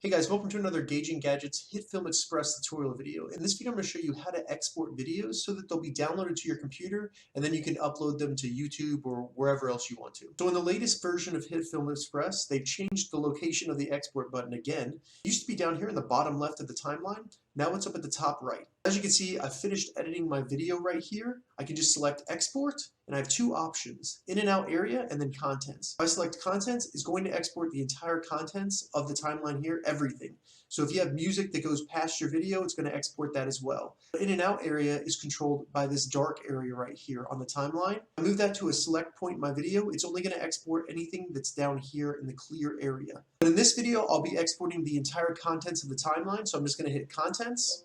Hey guys, welcome to another Gauging Gadgets HitFilm Express tutorial video. In this video, I'm going to show you how to export videos so that they'll be downloaded to your computer and then you can upload them to YouTube or wherever else you want to. So in the latest version of HitFilm Express, they've changed the location of the export button again. It used to be down here in the bottom left of the timeline. Now it's up at the top right. As you can see, I've finished editing my video right here. I can just select export and I have two options, in and out area and then contents. If I select contents, it's going to export the entire contents of the timeline here, everything. So if you have music that goes past your video, it's going to export that as well. The in and out area is controlled by this dark area right here on the timeline. I move that to a select point in my video. It's only going to export anything that's down here in the clear area. But in this video, I'll be exporting the entire contents of the timeline. So I'm just going to hit contents.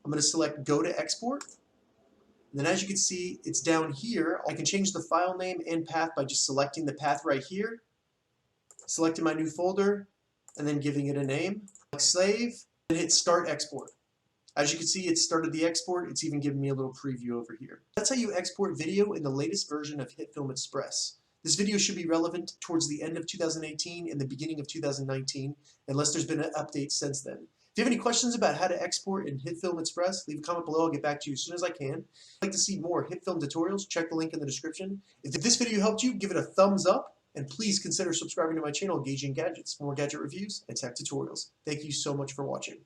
I'm going to select go to export. And then as you can see, it's down here. I can change the file name and path by just selecting the path right here, selecting my new folder, and then giving it a name. Click save, and hit start export. As you can see, it started the export. It's even giving me a little preview over here. That's how you export video in the latest version of HitFilm Express. This video should be relevant towards the end of 2018 and the beginning of 2019, unless there's been an update since then. If you have any questions about how to export in HitFilm Express, leave a comment below. I'll get back to you as soon as I can. If you'd like to see more HitFilm tutorials, check the link in the description. If this video helped you, give it a thumbs up, and please consider subscribing to my channel, Gauging Gadgets, for more gadget reviews and tech tutorials. Thank you so much for watching.